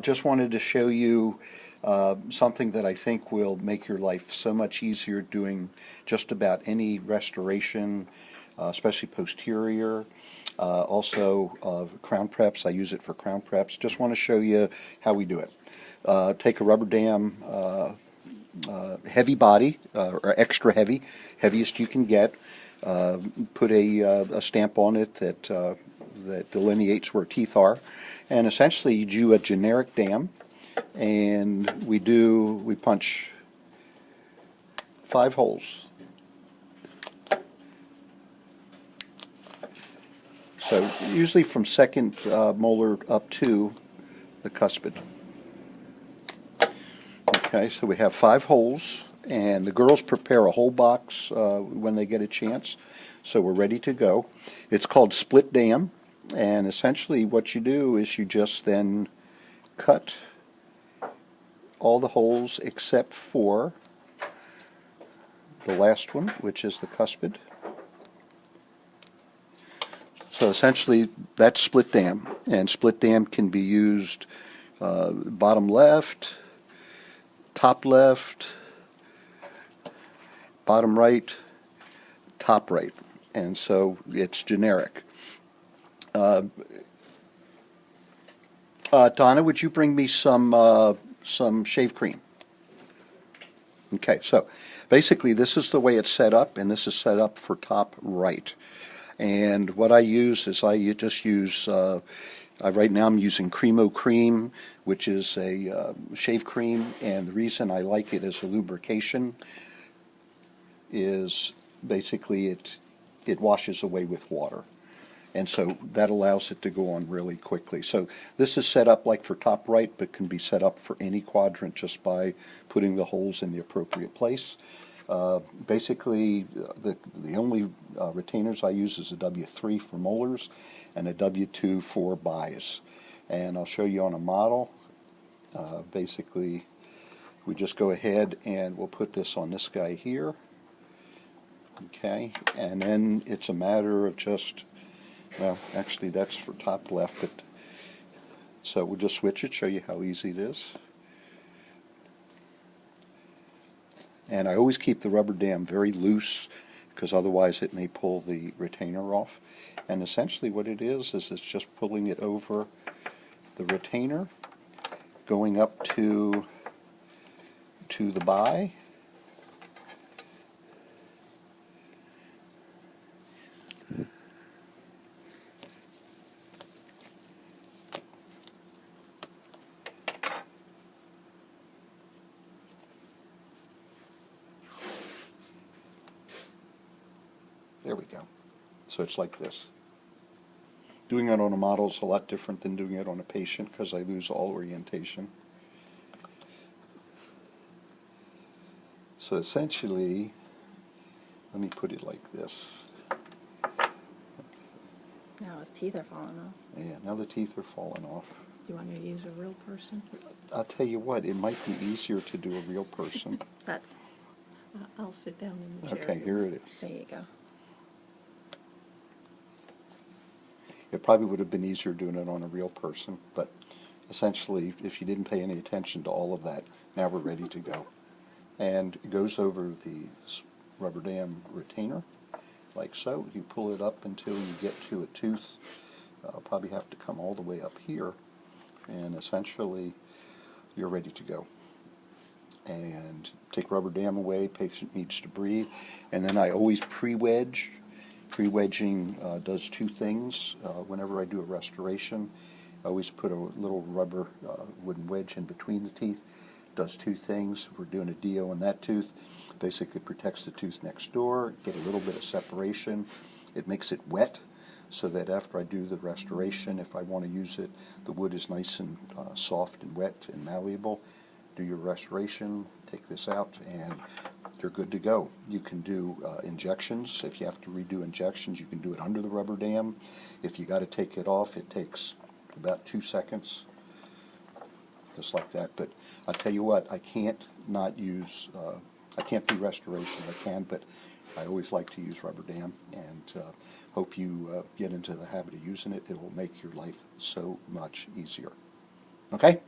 Just wanted to show you something that I think will make your life so much easier doing just about any restoration, especially posterior. Also, crown preps. I use it for crown preps. Just want to show you how we do it. Take a rubber dam, heavy body, or extra heavy, heaviest you can get. Put a stamp on it that delineates where teeth are, and essentially you do a generic dam, and we punch 5 holes. So usually from second molar up to the cuspid. Okay, so we have 5 holes, and the girls prepare a whole box when they get a chance, so we're ready to go. It's called split dam, and essentially what you do is you just then cut all the holes except for the last one, which is the cuspid. So essentially that's split dam, and split dam can be used bottom left, top left, bottom right, top right, and so it's generic. Donna, would you bring me some shave cream? Okay, so basically this is the way it's set up, and this is set up for top right. And what I use is I just use, right now I'm using Cremo Cream, which is a shave cream, and the reason I like it as a lubrication is basically it washes away with water. And so that allows it to go on really quickly. So this is set up like for top right, but can be set up for any quadrant just by putting the holes in the appropriate place. Basically, the only retainers I use is a W3 for molars and a W2 for buys. And I'll show you on a model. Basically, we just go ahead and we'll put this on this guy here. Okay, and then it's a matter of just, well, actually that's for top left, but so we'll just switch it, show you how easy it is. And I always keep the rubber dam very loose because otherwise it may pull the retainer off. And essentially what it is it's just pulling it over the retainer, going up to the buy. There we go. So it's like this. Doing it on a model is a lot different than doing it on a patient because I lose all orientation. So essentially, let me put it like this. Now his teeth are falling off. Yeah, now the teeth are falling off. Do you want me to use a real person? I'll tell you what, it might be easier to do a real person. I'll sit down in the chair. Okay, here it is. There you go. It probably would have been easier doing it on a real person, but essentially, if you didn't pay any attention to all of that, now we're ready to go. And it goes over the rubber dam retainer, like so. You pull it up until you get to a tooth. Probably have to come all the way up here, and essentially, you're ready to go. And take rubber dam away, patient needs to breathe, and then I always pre-wedge. Pre-wedging does 2 things. Whenever I do a restoration, I always put a little rubber wooden wedge in between the teeth. Does 2 things. We're doing a DO on that tooth. Basically protects the tooth next door, get a little bit of separation. It makes it wet so that after I do the restoration, if I want to use it, the wood is nice and soft and wet and malleable. Do your restoration, take this out, and you're good to go. You can do injections. If you have to redo injections, you can do it under the rubber dam. If you got to take it off, it takes about 2 seconds, just like that. But I'll tell you what, I can't not use, I can't do restoration. I can, but I always like to use rubber dam, and hope you get into the habit of using it. It will make your life so much easier. Okay?